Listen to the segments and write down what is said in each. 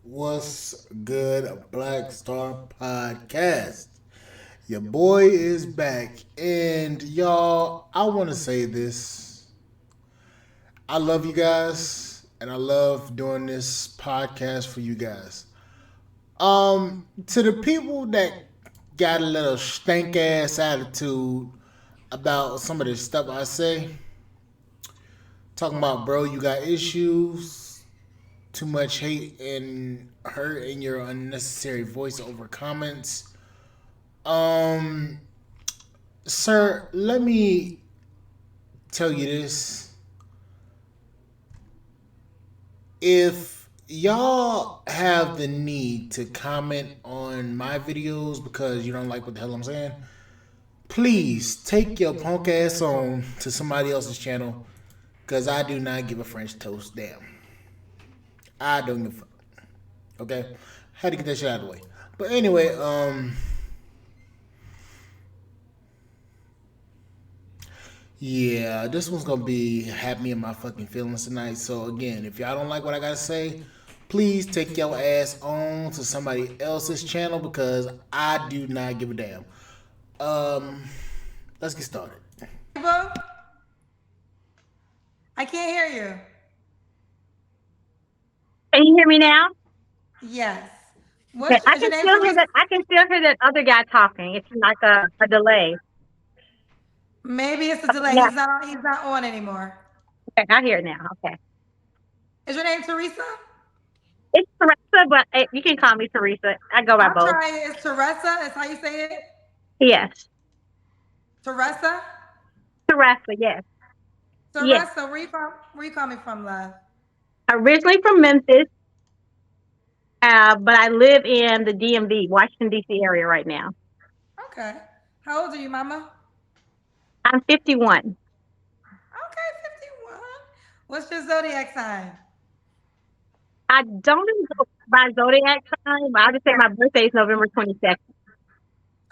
What's good, Black Star Podcast? Your boy is back, and y'all, I want to say this. I love you guys, and I love doing this podcast for you guys. To the people that got a little stank ass attitude about some of the stuff I say, talking about, bro, you got issues, too much hate and hurt in your unnecessary voiceover comments. Um, Sir, let me tell you this. If y'all have the need to comment on my videos because you don't like what the hell I'm saying, please take your punk ass on to somebody else's channel because I do not give a French toast. Damn. I don't give a fuck. Okay? Had to get that shit out of the way. But anyway, yeah, this one's gonna be have me in my fucking feelings tonight. So again, if y'all don't like what I gotta say, please take your ass on to somebody else's channel because I do not give a damn. Um, let's get started. Bo? I can't hear you. Can you hear me now? Yes. Okay, Is your name Teresa? I can still hear that other guy talking. It's like a delay. Maybe it's a delay. Yeah, He's not on anymore. okay, I hear it now. Okay. Is your name Teresa? It's Teresa, but you can call me Teresa. I go by I'll both. try it. It's Teresa. That's how you say it. Yes. Teresa. Teresa, yes. Yes. Teresa, where you coming from, love? Originally from Memphis, but I live in the DMV, Washington, D.C. area right now. Okay. How old are you, Mama? I'm 51. Okay, 51. What's your zodiac sign? I don't really go by zodiac sign, but I'll just say my birthday is November 22nd.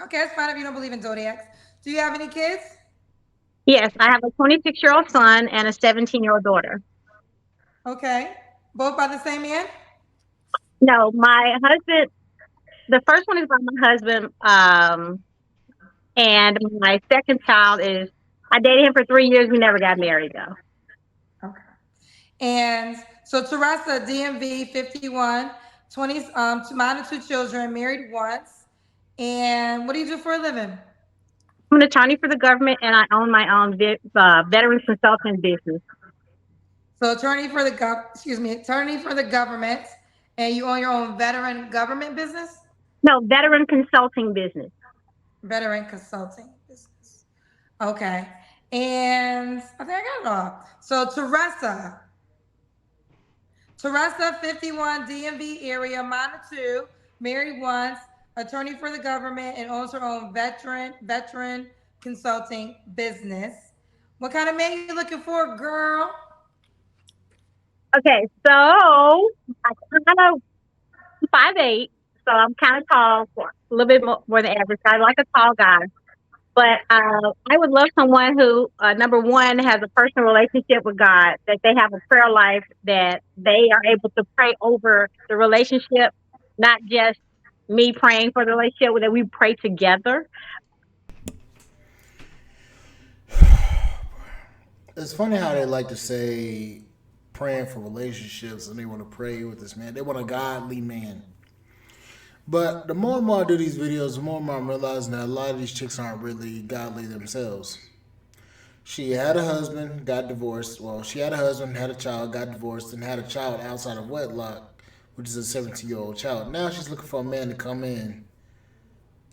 Okay, it's fine if you don't believe in zodiacs. Do you have any kids? Yes, I have a 26-year-old son and a 17-year-old daughter. Okay. Both by the same man? No, my husband, the first one is by my husband. And my second child is, I dated him for 3 years. We never got married though. Okay. And so Teresa, DMV, 51, 20, mine and two children, married once. And what do you do for a living? I'm an attorney for the government and I own my own veterans consulting business. So attorney for the government, and you own your own veteran government business? No, veteran consulting business. Veteran consulting business. Okay. And I think I got it all. So Teresa, 51, DMV area, minor two, married once, attorney for the government, and owns her own veteran consulting business. What kind of man you looking for, girl? Okay, so I kind of 5'8", so I'm kind of tall, for a little bit more than average. I like a tall guy. But I would love someone who, number one, has a personal relationship with God, that they have a prayer life, that they are able to pray over the relationship, not just me praying for the relationship, that we pray together. It's funny how they like to say praying for relationships and they want to pray with this man. They want a godly man. But the more and more I do these videos, the more and more I'm realizing that a lot of these chicks aren't really godly themselves. She had a husband, got divorced. Well, she had a husband, had a child, got divorced, and had a child outside of wedlock, which is a 17-year-old child. Now she's looking for a man to come in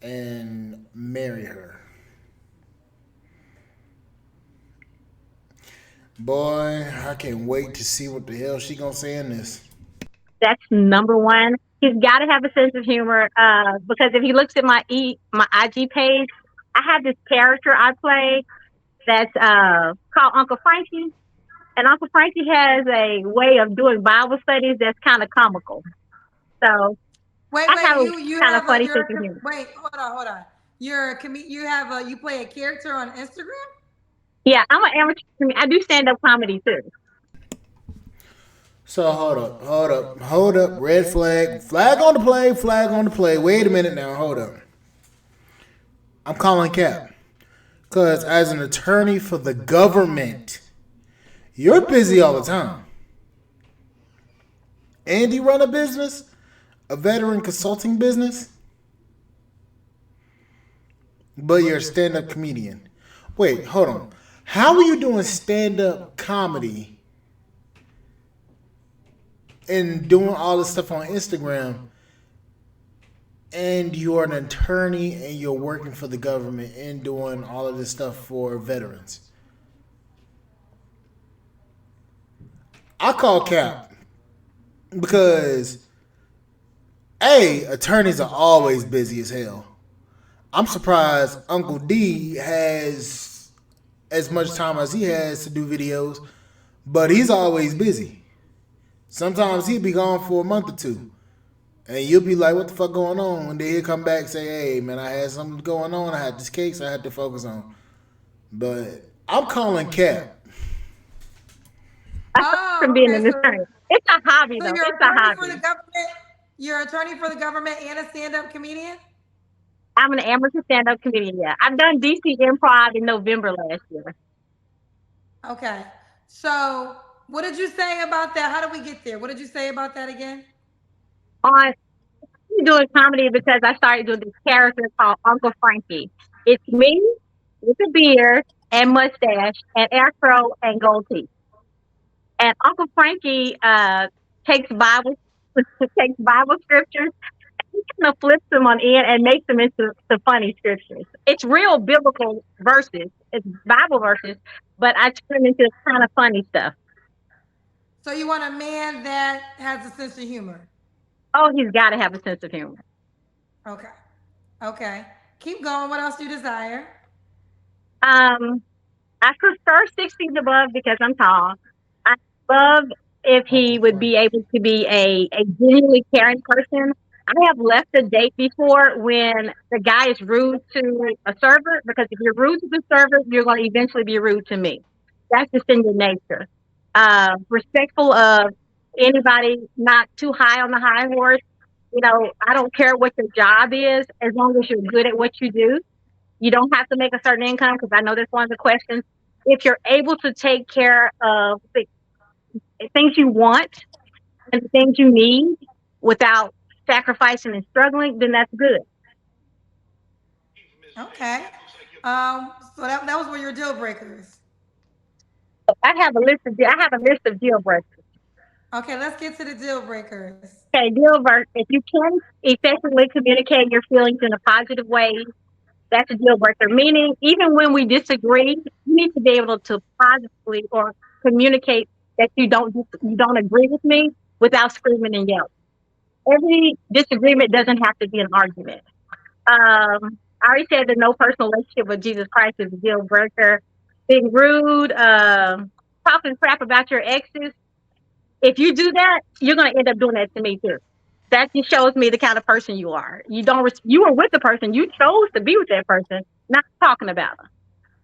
and marry her. Boy, I can't wait to see what the hell she gonna say in this. That's number one. He's got to have a sense of humor, because if he looks at my IG page, I have this character I play that's called Uncle Frankie. And Uncle Frankie has a way of doing Bible studies that's kind of comical. So I have a You kind of have a funny sense of humor. wait, hold on. You play a character on Instagram? Yeah, I'm an amateur. I do stand up comedy too. So hold up. Red flag, flag on the play. Wait a minute now, hold up. I'm calling cap because as an attorney for the government, you're busy all the time. And you run a business, a veteran consulting business, but you're a stand-up comedian. Wait, hold on. How are you doing stand-up comedy and doing all this stuff on Instagram and you're an attorney and you're working for the government and doing all of this stuff for veterans? I call cap because attorneys are always busy as hell. I'm surprised Uncle D has as much time as he has to do videos, but he's always busy. Sometimes he'll be gone for a month or two. And you'll be like, what the fuck going on? And then he'll come back and say, hey, man, I had something going on. I had this case I had to focus on. But I'm calling cap. From Oh, being okay. an attorney. It's a hobby, So though. you're It's a attorney for hobby. the government. You're attorney for the government and a stand-up comedian. I'm an amateur stand-up comedian. Yeah, I've done DC Improv in November last year. Okay. So what did you say about that? How did we get there? What did you say about that again? On doing comedy because I started doing this character called Uncle Frankie. It's me with a beard and mustache and afro and gold teeth. And Uncle Frankie takes Bible takes Bible scriptures, he kind of flips them on end and makes them into the funny scriptures. It's real biblical verses, it's Bible verses, but I turn them into kind of funny stuff. So you want a man that has a sense of humor. Oh, he's got to have a sense of humor. Okay. Okay. Keep going. What else do you desire? Um, I prefer 60s above because I'm tall. I love if he Uncle would Frank. be able to be a genuinely caring person. I have left a date before when the guy is rude to a server because if you're rude to the server, you're going to eventually be rude to me. That's just in your nature. Respectful of anybody, not too high on the high horse. You know, I don't care what your job is as long as you're good at what you do. You don't have to make a certain income because I know that's one of the questions. If you're able to take care of the things you want and the things you need without sacrificing and struggling, then that's good. Okay. So that was one of your deal breakers. I have a list of deal breakers. Okay, let's get to the deal breakers. Okay, deal breaker. If you can effectively communicate your feelings in a positive way, that's a deal breaker. Meaning, even when we disagree, you need to be able to positively or communicate that you don't agree with me without screaming and yelling. Every disagreement doesn't have to be an argument. I already said that no personal relationship with Jesus Christ is a deal breaker. Being rude, talking crap about your exes. If you do that, you're going to end up doing that to me too. That just shows me the kind of person you are. You were with the person. You chose to be with that person, not talking about them.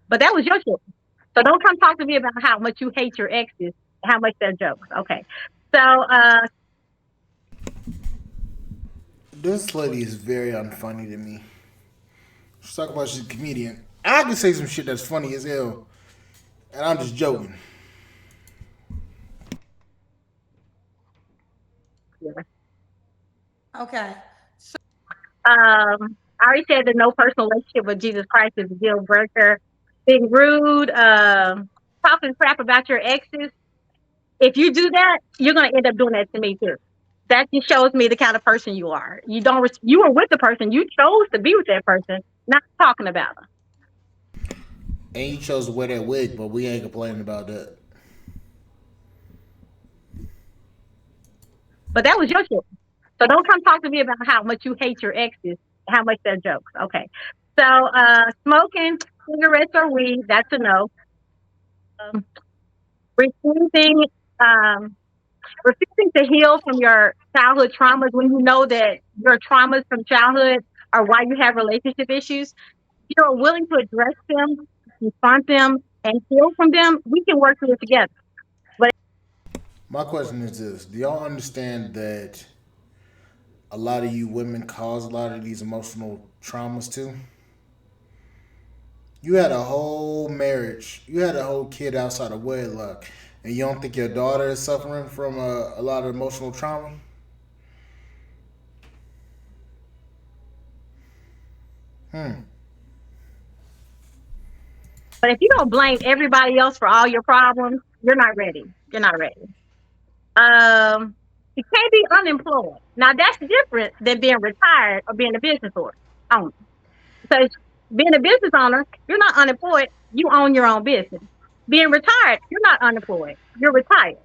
But that was your choice. So don't come talk to me about how much you hate your exes, how much they're jokes. Okay. So This lady is very unfunny to me. She's talking about she's a comedian. I can say some shit that's funny as hell, and I'm just joking. yeah. Okay. I already said that no personal relationship with Jesus Christ is a deal breaker. Being rude, talking crap about your exes. If you do that, you're going to end up doing that to me too. That just shows me the kind of person you are. You were with the person. You chose to be with that person, not talking about them. And you chose to wear that wig, but we ain't complaining about that. But that was your choice. So don't come talk to me about how much you hate your exes, how much they're jokes. Okay. So smoking cigarettes or weed, that's a no. Um, refusing um, refusing to heal from your childhood traumas when you know that your traumas from childhood are why you have relationship issues. If you're willing to address them, confront them, and heal from them, we can work through it together. But My question is this: do y'all understand that a lot of you women cause a lot of these emotional traumas too? You had a whole marriage, you had a whole kid outside of wedlock, and you don't think your daughter is suffering from a lot of emotional trauma? Hmm. But if you don't blame everybody else for all your problems, you're not ready. You're not ready. You can't be unemployed. Now that's different than being retired or being a business owner. Because being a business owner, you're not unemployed. You own your own business. Being retired, you're not unemployed. You're retired.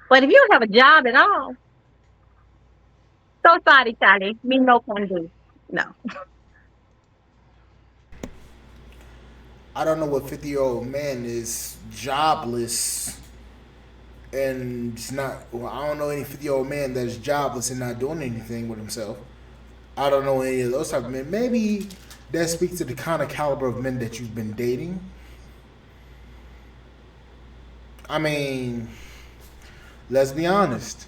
But if you don't have a job at all, so sorry, Charlie. Me no can do. No. I don't know what 50-year-old man is jobless and it's not. Well, I don't know any 50-year-old man that is jobless and not doing anything with himself. I don't know any of those type of men. Maybe that speaks to the kind of caliber of men that you've been dating. I mean, let's be honest.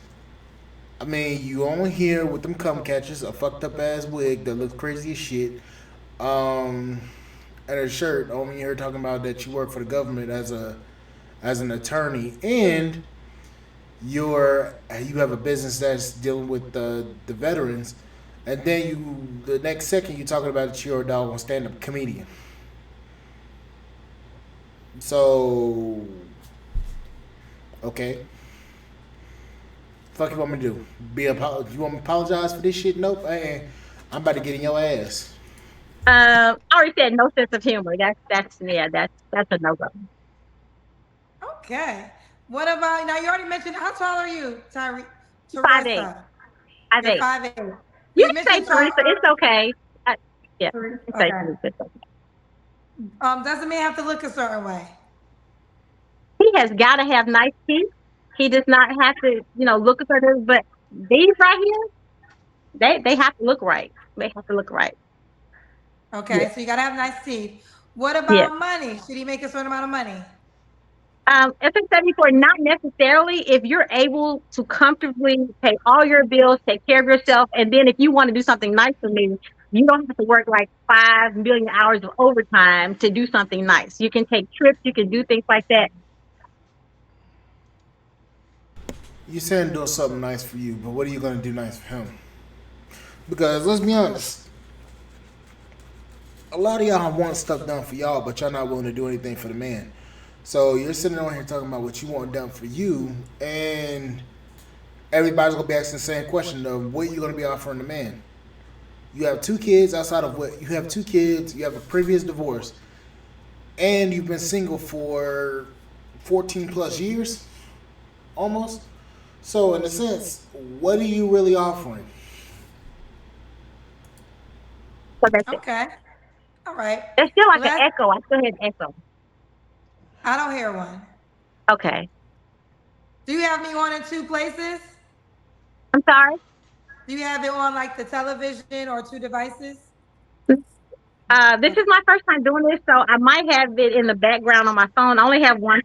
I mean, you only here with them cum catchers, a fucked up ass wig that looks crazy as shit, um, and a shirt. Only here talking about that you work for the government as an attorney, and you have a business that's dealing with the veterans, and then the next second you talking about that you're a dog on stand up comedian. So okay, fuck you want me to do? You want me to apologize for this shit? Nope. I ain't. I'm about to get in your ass. I already said no sense of humor. That's yeah, that's a no go. Okay. What about now? You already mentioned how tall are you, Tyree? 5'8". Teresa. I You're think 5'8". you You can say mentioned tall. Teresa. It's okay. I, yeah, you can say Okay. Teresa. It's okay. Doesn't mean have to look a certain way. He has got to have nice teeth. He does not have to, look at her. But these right here, they have to look right. They have to look right. Yeah, Okay, so you gotta have nice teeth. What yeah. about money? Should he make a certain amount of money? As I said before, not necessarily. If you're able to comfortably pay all your bills, take care of yourself, and then if you want to do something nice for me, you don't have to work like 5 million hours of overtime to do something nice. You can take trips, you can do things like that. You saying doing something nice for you, but what are you gonna do nice for him? Because let's be honest, a lot of y'all want stuff done for y'all, but y'all not willing to do anything for the man. So you're sitting on here talking about what you want done for you, and everybody's gonna be asking the same question of what you gonna be offering the man. You have two kids outside of what you have two kids. You have a previous divorce, and you've been single for 14 plus years, almost. So in a sense, what are you really offering? So that's it. Okay. All right. There's still like an Let's. echo. I still hear an echo. I don't hear one. Okay. Do you have me on in two places? I'm sorry. Do you have it on like the television or two devices? This is my first time doing this, so I might have it in the background on my phone. I only have one.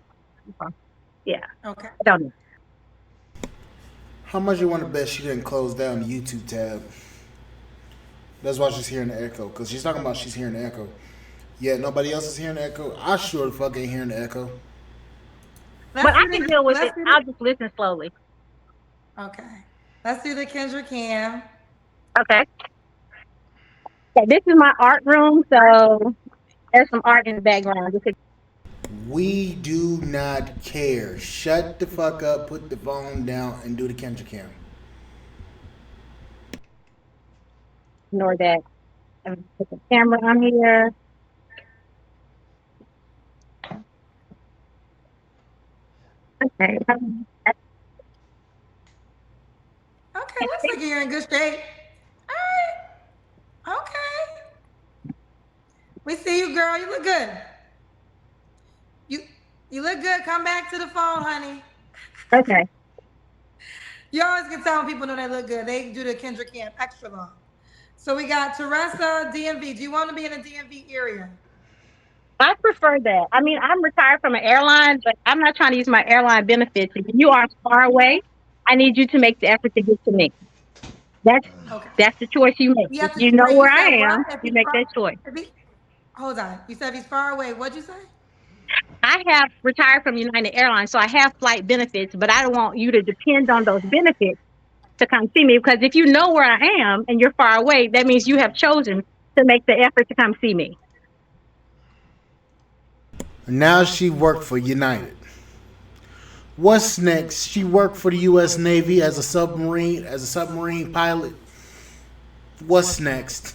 Yeah, Okay. I don't know. How much you want to bet she didn't close down the YouTube tab? That's why she's hearing the echo. Because she's talking about she's hearing the echo. Yeah, nobody else is hearing the echo. I sure the fuck ain't hearing the echo. But Let's I do can the. deal with it. Let's do I'll the. just listen slowly. Okay. Let's do the Kendra Cam. Okay. Yeah, this is my art room, so there's some art in the background. You could We do not care. Shut the fuck up, put the phone down, and do the Kendra Cam. ignore that. And put the camera on here. Okay. Okay, looks like you're in good shape. All right. Okay. We see you, girl. You look good. You you look good. Come back to the phone, honey. Okay. You always can tell when people know they look good. They do the Kendra Camp extra long. So we got Teresa, DMV. Do you want to be in the DMV area? I prefer that. I mean, I'm retired from an airline, but I'm not trying to use my airline benefits. If you are far away, I need you to make the effort to get to me. That's Okay. that's the choice you make. You If have to you know wait. You where said I what? am, you make that choice. If he, hold on. You said if he's far away. What'd you say? I have retired from United Airlines, so I have flight benefits, but I don't want you to depend on those benefits to come see me because if you know where I am and you're far away, that means you have chosen to make the effort to come see me. Now she worked for United. What's next? She worked for the U.S. Navy as a submarine pilot. What's next?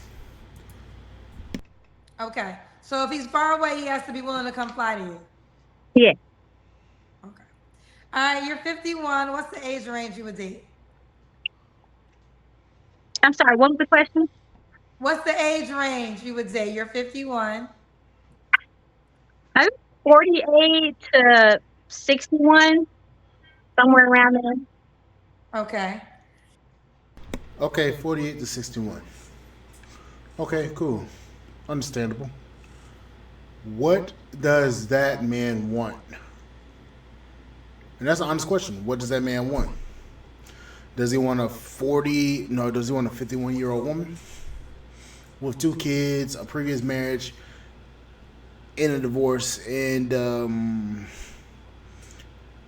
Okay. So if he's far away, he has to be willing to come fly to you. Yeah. Okay. All right. You're 51. What's the age range you would date? I'm sorry, what was the question? What's the age range you would date? You're 51. I'm 48 to 61, somewhere around there. Okay. Okay, 48 to 61. Okay, cool. Understandable. What does that man want? And that's an honest question. What does that man want? Does he want a 40, no, does he want a 51-year-old woman with two kids, a previous marriage, and a divorce, and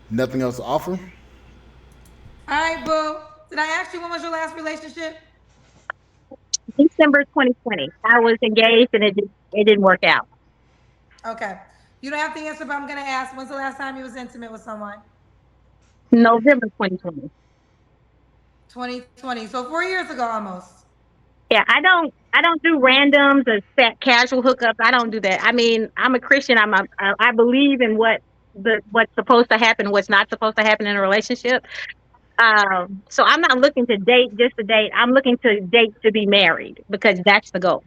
nothing else to offer? All right, boo. Did I ask you when was your last relationship? December 2020. I was engaged and it didn't work out. Okay. You don't have to answer, but I'm gonna ask. When's the last time you was intimate with someone? November 2020. 2020. So 4 years ago almost. Yeah, I don't do randoms or set casual hookups. I don't do that. I mean, I'm a Christian. I believe in what's supposed to happen, what's not supposed to happen in a relationship. So I'm not looking to date just to date. I'm looking to date to be married because that's the goal.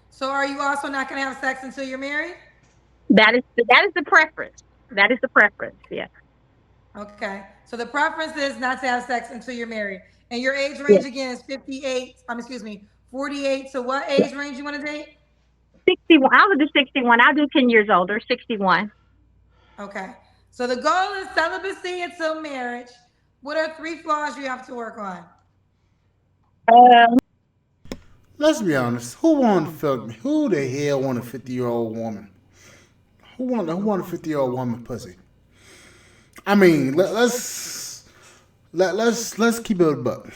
So are you also not gonna have sex until you're married? That is the preference. That is the preference. Yeah. Okay. So the preference is not to have sex until you're married. And your age Yeah. range again is 58. Excuse me, 48. So what age range you want to date? 61. I'll do 61. I'll do 10 years older. 61. Okay. So the goal is celibacy until marriage. What are three flaws you have to work on? Um, Let's be honest. Who the hell want a 50-year-old woman? Who want a 50-year-old woman pussy? I mean, let's keep it a buck.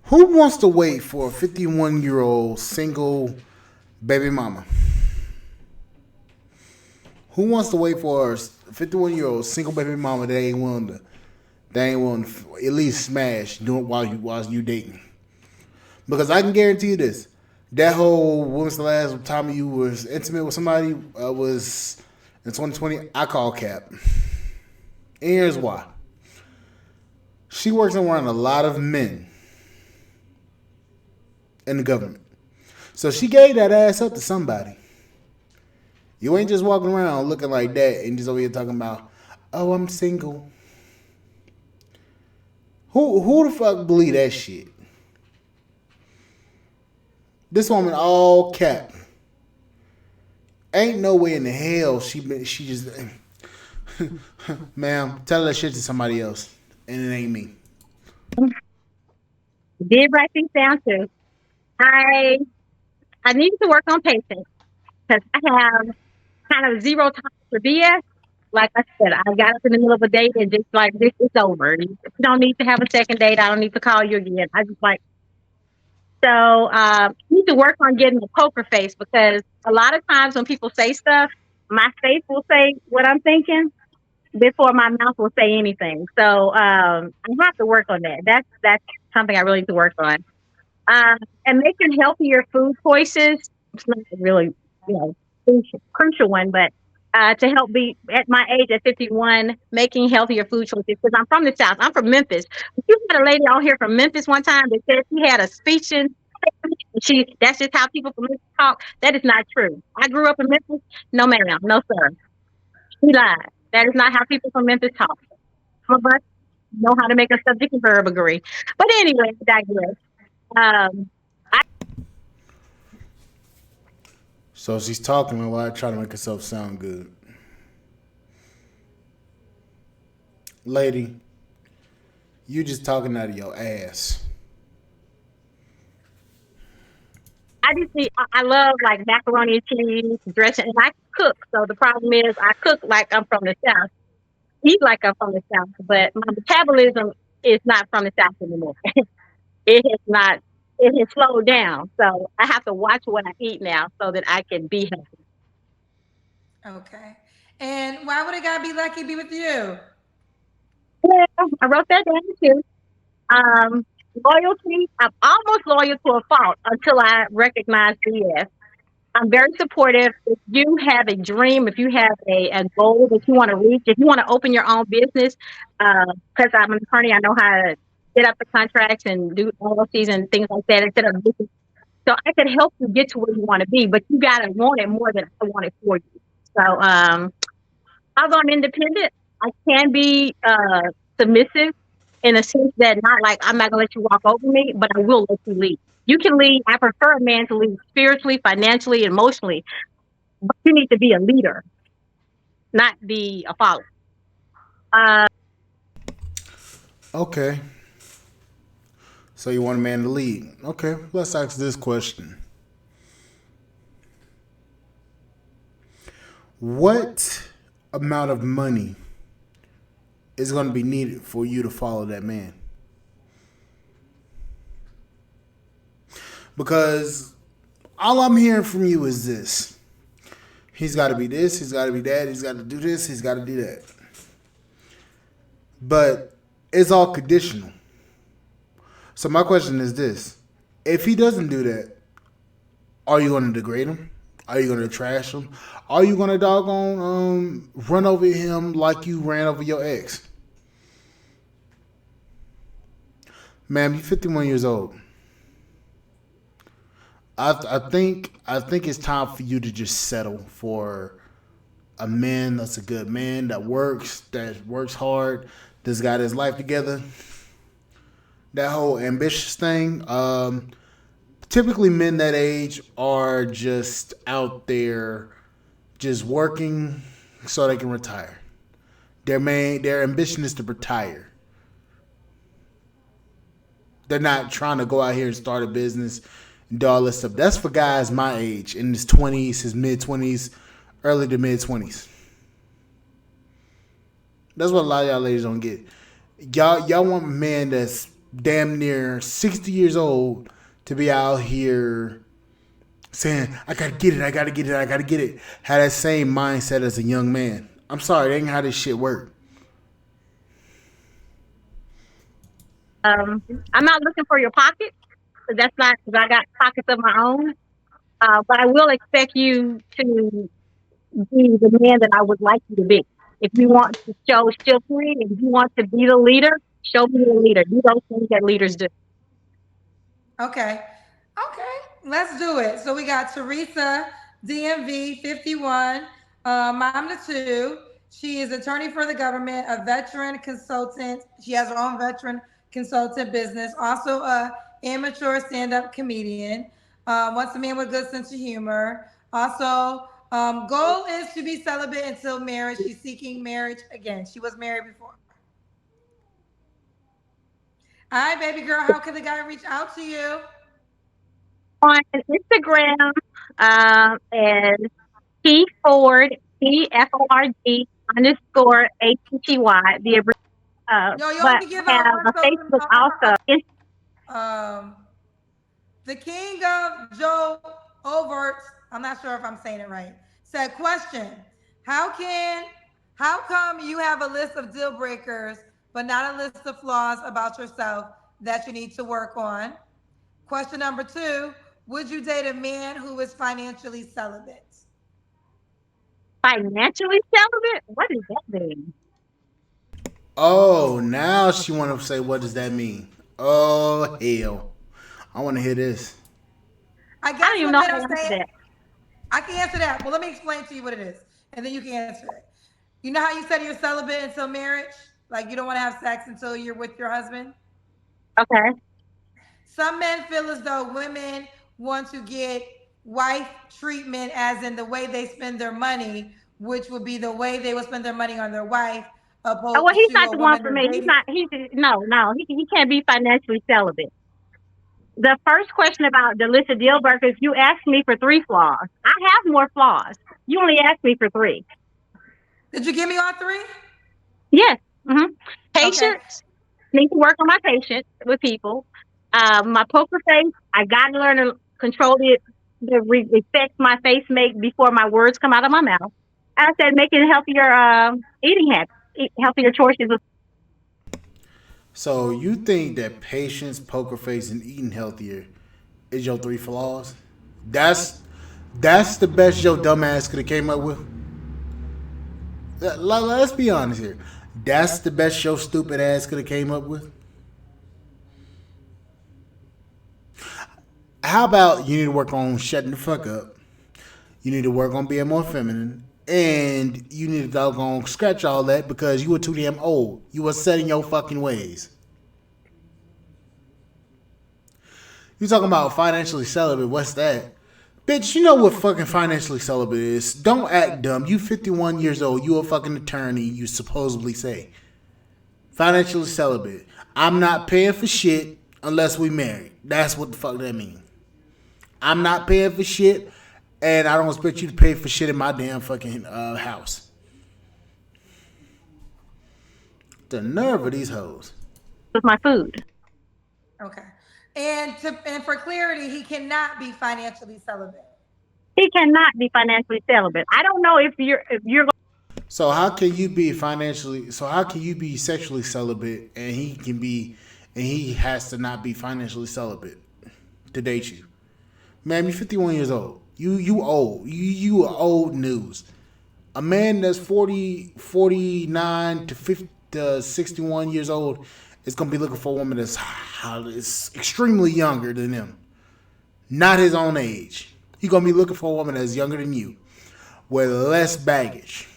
Who wants to wait for a 51-year-old single baby mama? Who wants to wait for a 51-year-old single baby mama that ain't willing to at least smash doing while you dating? Because I can guarantee you this: that whole when was the last time you was intimate with somebody was in 2020. I call cap. And here's why: she works around a lot of men in the government, so she gave that ass up to somebody. You ain't just walking around looking like that and just over here talking about, oh, I'm single. Who the fuck believe that shit? This woman all cap. Ain't no way in the hell she just ma'am, tell that shit to somebody else. And it ain't me. did write things down too. I I need to work on patience because I have kind of zero time for BS. Like I said, I got up in the middle of a date and just like this is over. You don't need to have a second date. I don't need to call you again. I just like so I need to work on getting a poker face because a lot of times when people say stuff, my face will say what I'm thinking before my mouth will say anything. So I have to work on that. That's something I really need to work on. Um, and making healthier food choices. It's not really, you know, crucial one, but to help be at my age at 51, making healthier food choices because I'm from the South. I'm from Memphis. You had a lady out here from Memphis one time that said she had a speech in. She that's just how people from Memphis talk. That is not true. I grew up in Memphis. No, ma'am. No, sir. She lied. That is not how people from Memphis talk. Some of us know how to make a subject and verb agree. But anyway, I digress. Um, So she's talking a lot, trying to make herself sound good. Lady, you just talking out of your ass. I just need, I love like macaroni and cheese, dressing, and I cook. So the problem is I cook like I'm from the South, eat like I'm from the South, but my metabolism is not from the South anymore. It has not, it has slowed down. So I have to watch what I eat now so that I can be healthy. Okay. And why would a guy be lucky to be with you? Yeah, I wrote that down too. Um, Loyalty, I'm almost loyal to a fault until I recognize BS. I'm very supportive. If you have a dream, if you have a goal that you want to reach, if you want to open your own business, because I'm an attorney, I know how to set up the contracts and do policies and things like that instead of business. So I can help you get to where you want to be, but you got to want it more than I want it for you. So, although I'm independent, I can be submissive in a sense that not like I'm not gonna let you walk over me, but I will let you lead. You can lead. I prefer a man to lead spiritually, financially, emotionally, but you need to be a leader, not be a follower. Uh, Okay. So you want a man to lead. Okay, let's ask this question. What amount of money is going to be needed for you to follow that man? Because all I'm hearing from you is this. He's got to be this, he's got to be that, he's got to do this, he's got to do that. But it's all conditional. So my question is this. If he doesn't do that, are you going to degrade him? Are you going to trash him? Are you going to doggone run over him like you ran over your ex? Ma'am, you're 51 years old. I think it's time for you to just settle for a man that's a good man that works hard, that's got his life together. That whole ambitious thing. Typically, men that age are just out there, just working so they can retire. Their ambition is to retire. They're not trying to go out here and start a business and do all this stuff. That's for guys my age, in his 20s, his mid 20s, early to mid 20s. That's what a lot of y'all ladies don't get. Y'all want a man that's damn near 60 years old to be out here saying, I gotta get it, I gotta get it, I gotta get it. Have that same mindset as a young man. I'm sorry, that ain't how this shit work. I'm not looking for your pockets. That's not because I got pockets of my own. But I will expect you to be the man that I would like you to be. If you want to show chivalry, if you want to be the leader, show me the leader. Do those things that leaders do. Okay. Okay. Let's do it. So we got Teresa, DMV 51, mom to two. She is attorney for the government, a veteran consultant. She has her own veteran consultant business, also a amateur stand-up comedian. Wants a man with good sense of humor. Also, goal is to be celibate until marriage. She's seeking marriage again. She was married before. All right, baby girl, how can the guy reach out to you? On Instagram, and P Ford, PFORD underscore ATTY, Yo, you but only give I out have one a social. Facebook also. Um, the king of Joe Overt, I'm not sure if I'm saying it right, said, question, how can, how come you have a list of deal breakers, but not a list of flaws about yourself that you need to work on? Question number two, would you date a man who is financially celibate? Financially celibate? What does that mean? Oh, now she want to say, what does that mean? Oh, hell. I want to hear this. I I guess don't even what know men how are to answer saying, that. I can answer that. Well, let me explain to you what it is, and then you can answer it. You know how you said you're celibate until marriage? Like you don't want to have sex until you're with your husband? Okay. Some men feel as though women want to get wife treatment, as in the way they spend their money, which would be the way they would spend their money on their wife, Oh, well, opposed he's to not a the one woman for that's me. He's dating. not. He's no. He can't be financially celibate. The first question about the list of deal breakers, you asked me for three flaws. I have more flaws. You only asked me for three. Did you give me all three? Yes. hmm Okay. Patience. Need to work on my patience with people. My poker face. I got to learn to control the effects my face make before my words come out of my mouth. I said making healthier eating habits, healthier choices. So you think that patience, poker face, and eating healthier is your three flaws? That's that's the best your dumbass could have came up with. Let's be honest here. That's the best your stupid ass could have came up with. How about you need to work on shutting the fuck up? You need to work on being more feminine. And you need to doggone scratch all that because you were too damn old. You were set in your fucking ways. You talking about financially celibate? What's that? Bitch, you know what fucking financially celibate is. Don't act dumb. You 51 years old. You a fucking attorney, you supposedly say. Financially celibate. I'm not paying for shit unless we married. That's what the fuck that means. I'm not paying for shit, and I don't expect you to pay for shit in my damn fucking house. The nerve of these hoes. With my food. Okay. And for clarity, he cannot be financially celibate. He cannot be financially celibate. I don't know if you're So how can you be financially? So how can you be sexually celibate and he can be, and he has to not be financially celibate to date you? Man, you're 51 years old. You old. You are old news. A man that's 40, 49 to 50 to 61 years old is gonna be looking for a woman that's is extremely younger than him, not his own age. He's gonna be looking for a woman that's younger than you, with less baggage.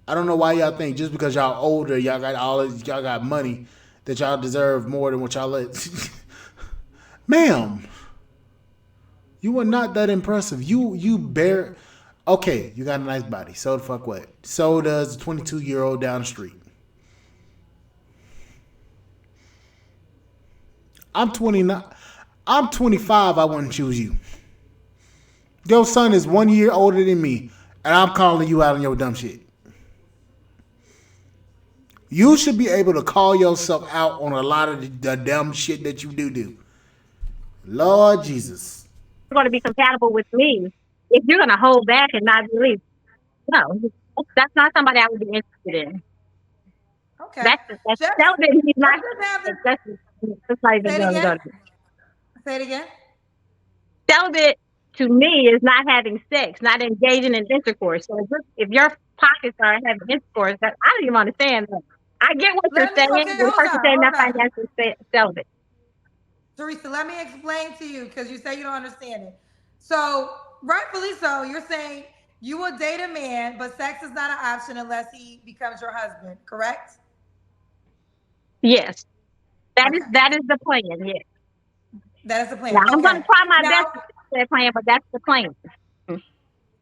I don't know why y'all think just because y'all older, y'all got money, that y'all deserve more than what y'all let. Ma'am, you are not that impressive. You bear. Okay, you got a nice body. So the fuck what? So does the 22-year-old down the street. I'm 29. I'm 25. I wouldn't choose you. Your son is 1 year older than me, and I'm calling you out on your dumb shit. You should be able to call yourself out on a lot of the dumb shit that you do. Lord Jesus. going to be compatible with me, if you're going to hold back and not release, no, that's not somebody I would be interested in. Okay. That's Just, celibate. He's not. just have the, That's not even say it going to again. go to. Say it again. Celibate to me is not having sex, not engaging in intercourse. So if your pockets are having intercourse, that I don't even understand that. I get what you're Let me, saying. okay, The hold person on, saying hold not on. financially celibate. Teresa, let me explain to you because you say you don't understand it. So, rightfully so, you're saying you will date a man, but sex is not an option unless he becomes your husband, correct? Yes, Okay. that is the plan. Yes. That is the Now plan. I'm going Okay. to try my Now, best to stick to that plan, but that's the plan.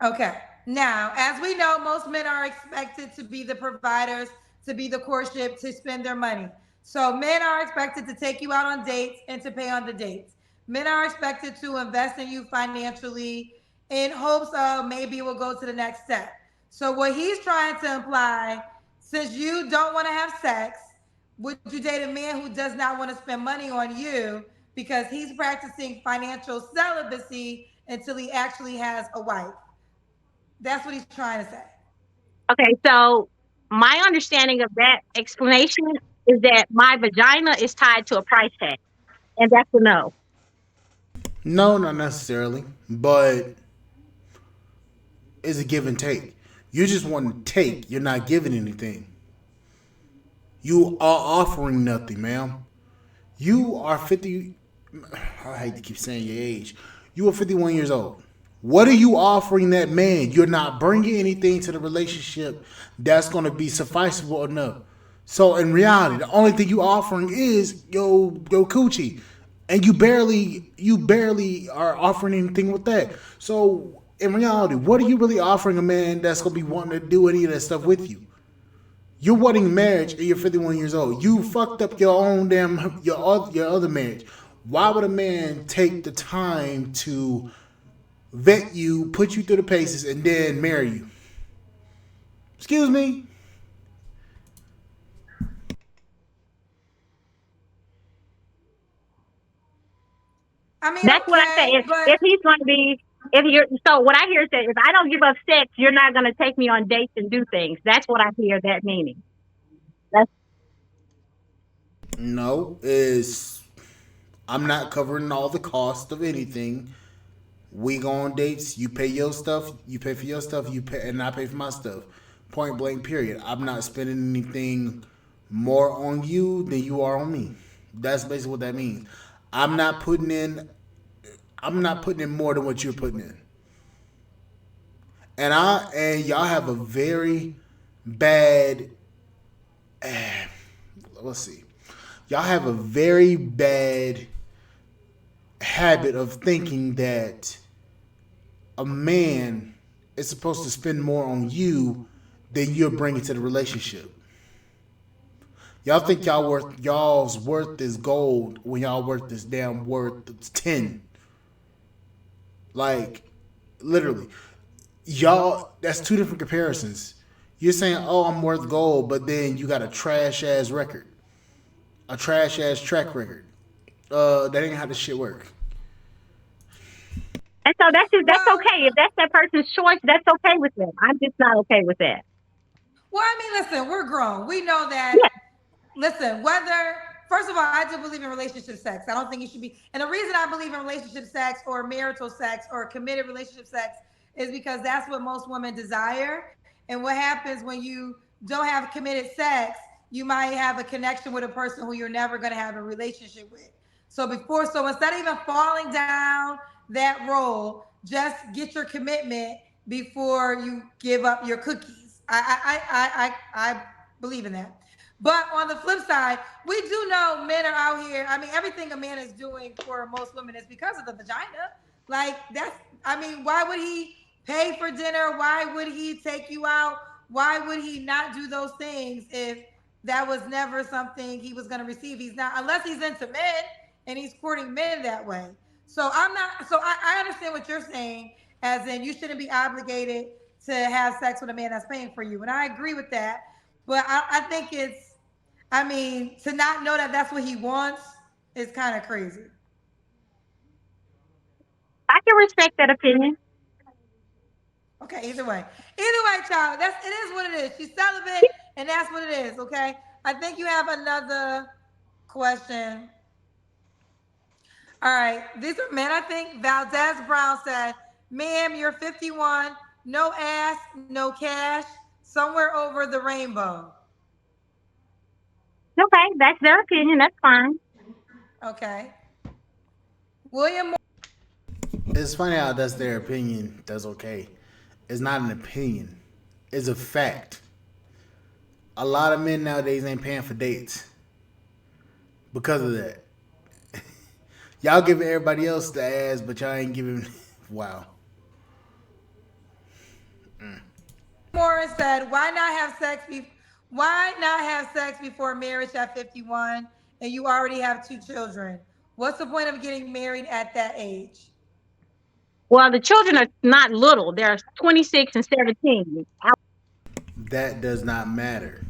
okay. Now, as we know, most men are expected to be the providers, to be the courtship, to spend their money. So men are expected to take you out on dates and to pay on the dates. Men are expected to invest in you financially in hopes of maybe it will go to the next step. So what he's trying to imply, since you don't want to have sex, would you date a man who does not want to spend money on you because he's practicing financial celibacy until he actually has a wife? That's what he's trying to say. Okay, so my understanding of that explanation is that my vagina is tied to a price tag, and that's a no. No, not necessarily, but it's a give and take. You just want to take. You're not giving anything. You are offering nothing, ma'am. You are 50. I hate to keep saying your age. You are 51 years old. What are you offering that man? You're not bringing anything to the relationship that's going to be sufficable enough. So in reality, the only thing you offering is your coochie, and you barely are offering anything with that. So in reality, what are you really offering a man that's gonna be wanting to do any of that stuff with you? You're wanting marriage and you're 51 years old. You fucked up your own damn your other marriage. Why would a man take the time to vet you, put you through the paces, and then marry you? Excuse me. I mean, That's what I say. okay, but If he's going to be, if you're, so what I hear is that if I don't give up sex, you're not going to take me on dates and do things. That's what I hear that meaning. That's No, is I'm not covering all the cost of anything. We go on dates. You pay your stuff. You pay for your stuff. You pay, and I pay for my stuff. Point blank. Period. I'm not spending anything more on you than you are on me. That's basically what that means. I'm not putting in. I'm not putting in more than what you're putting in. And y'all have a very bad. Let's see. Y'all have a very bad habit of thinking that a man is supposed to spend more on you than you're bringing to the relationship. Y'all think y'all's worth is gold when y'all worth this damn worth 10. Like literally. Y'all that's two different comparisons. You're saying, "Oh, I'm worth gold," but then you got a trash ass record. A trash ass track record. That ain't how this shit work. and so that's well, okay. If that's that person's choice, that's okay with them. I'm just not okay with that. well, I mean, listen, we're grown. We know that. Yeah. Listen, whether first of all, I do believe in relationship sex. I don't think it should be. And the reason I believe in relationship sex or marital sex or committed relationship sex is because that's what most women desire. And what happens when you don't have committed sex, you might have a connection with a person who you're never going to have a relationship with. So instead of even falling down that role, just get your commitment before you give up your cookies. I believe in that. But on the flip side, we do know men are out here. I mean, everything a man is doing for most women is because of the vagina. Like that's. I mean, why would he pay for dinner? Why would he take you out? Why would he not do those things if that was never something he was going to receive? He's not, unless he's into men and he's courting men that way. So I'm not. So I understand what you're saying, as in you shouldn't be obligated to have sex with a man that's paying for you, and I agree with that. But I think it's. I mean, to not know that that's what he wants is kind of crazy. I can respect that opinion. Okay, either way, child. That's it is what it is. She's celibate, and that's what it is. Okay. I think you have another question. All right, these are men. I think Valdez Brown said, "Ma'am, you're 51, no ass, no cash, somewhere over the rainbow." Okay, that's their opinion. That's fine. Okay, William. It's funny how that's their opinion. That's okay. It's not an opinion. It's a fact. A lot of men nowadays ain't paying for dates because of that. Y'all giving everybody else the ass, but y'all ain't giving. Wow. Morris said, Why not have sex before marriage at 51, and you already have two children? What's the point of getting married at that age?" Well, the children are not little. They're 26 and 17. That does not matter.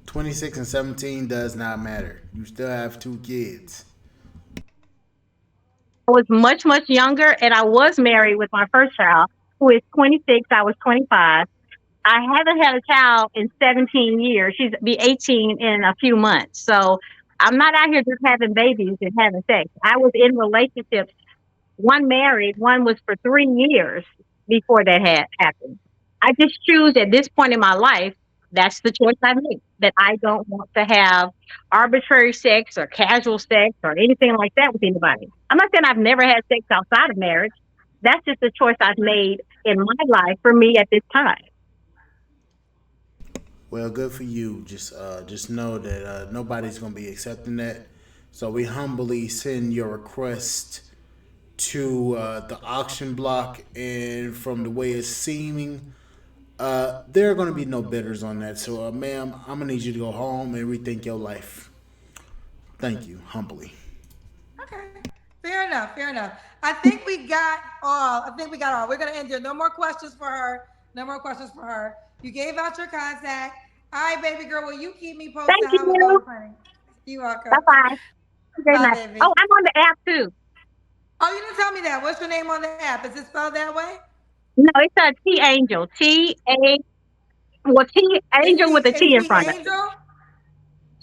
26 and 17 does not matter. You still have two kids. I was much, much younger, and I was married with my first child, who is 26. I was 25. I haven't had a child in 17 years. She's be 18 in a few months. So I'm not out here just having babies and having sex. I was in relationships, one married, one was for 3 years before that had happened. I just choose at this point in my life, that's the choice I make, that I don't want to have arbitrary sex or casual sex or anything like that with anybody. I'm not saying I've never had sex outside of marriage. That's just a choice I've made in my life for me at this time. Well, good for you. Just know that nobody's gonna be accepting that. So we humbly send your request to the auction block, and from the way it's seeming, there are going to be no bidders on that. So, ma'am, I'm gonna need you to go home and rethink your life. Thank you, humbly. Okay. Fair enough. Fair enough. I think we got all. I think we got all. We're gonna end there. No more questions for her. No more questions for her. You gave out your contact. All right, baby girl. Will you keep me posted Thank how it goes, you. honey? You Bye welcome. bye. Very Bye, nice. Oh, baby. I'm on the app too. Oh, you didn't tell me that. What's your name on the app? Is it spelled that way? No, it's a T Angel. T Angel with a It's T in T front of it. Angel.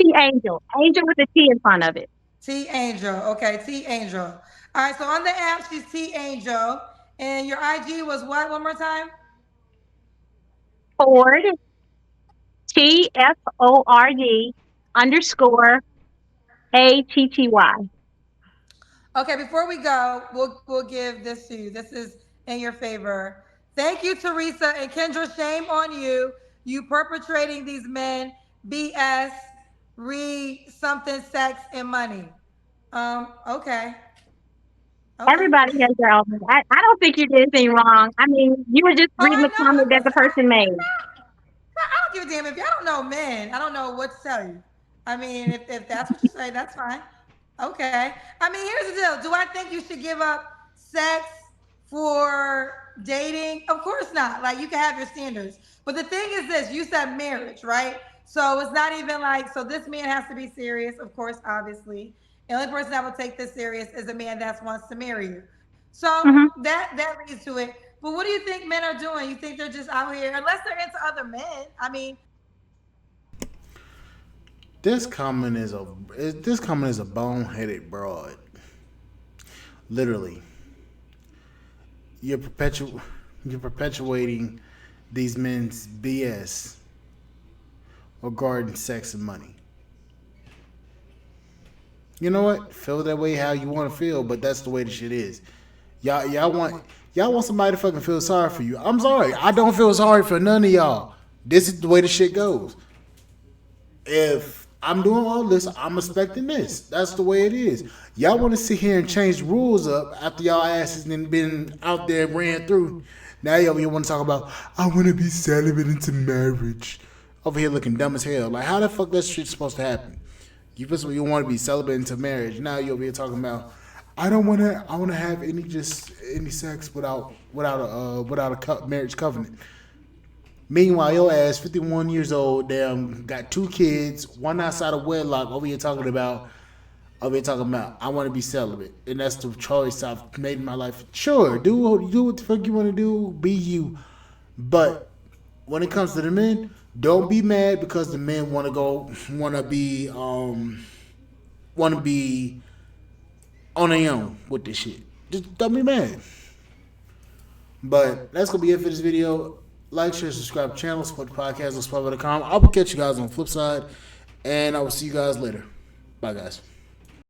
T Angel. Angel with a T in front of it. T Angel. Okay, T Angel. All right. So on the app, she's T Angel, and your IG was what? One more time. Ford, TFORD underscore ATTY. Okay, before we go, we'll give this to you. This is in your favor. Thank you, Teresa and Kendra. Shame on you. You perpetrating these men BS, re something, sex, and money. Okay. Okay. Everybody has their own. I don't think you did anything wrong. I mean, you were just Oh, reading I the know. comment that the Listen, person made. I don't give a damn if y'all don't know men. I don't know what to tell you. I mean, if that's what you say, that's fine. Okay. I mean, here's the deal. Do I think you should give up sex for dating? Of course not. Like, you can have your standards. But the thing is this, you said marriage, right? So it's not even like, so this man has to be serious, of course, obviously. The only person that will take this serious is a man that wants to marry you. So Hmm. that leads to it. But what do you think men are doing? You think they're just out here, unless they're into other men? I mean, This comment is a boneheaded broad. Literally, you're perpetu- you're perpetuating these men's BS regarding sex and money. You know what? Feel that way how you want to feel, but that's the way the shit is. Y'all want somebody to fucking feel sorry for you. I'm sorry, I don't feel sorry for none of y'all. This is the way the shit goes. If I'm doing all this, I'm expecting this. That's the way it is. Y'all want to sit here and change the rules up after y'all asses been out there and ran through. Now y'all want to talk about I want to be celibate into marriage. Over here looking dumb as hell. Like how the fuck that shit supposed to happen? You want to be celibate into marriage. Now you over here talking about I don't want to. I want to have any sex without a marriage covenant. Meanwhile, your ass, 51 years old, damn, got two kids, one outside of wedlock. Over here talking about, I want to be celibate, and that's the choice I've made in my life. Sure, do what the fuck you want to do, be you. But when it comes to the men, don't be mad because the men want to be on their own with this shit. Just don't be mad. But that's gonna be it for this video. Like, share, subscribe to the channel, support the podcast on Spotify.com. I will catch you guys on the flip side, and I will see you guys later. Bye, guys.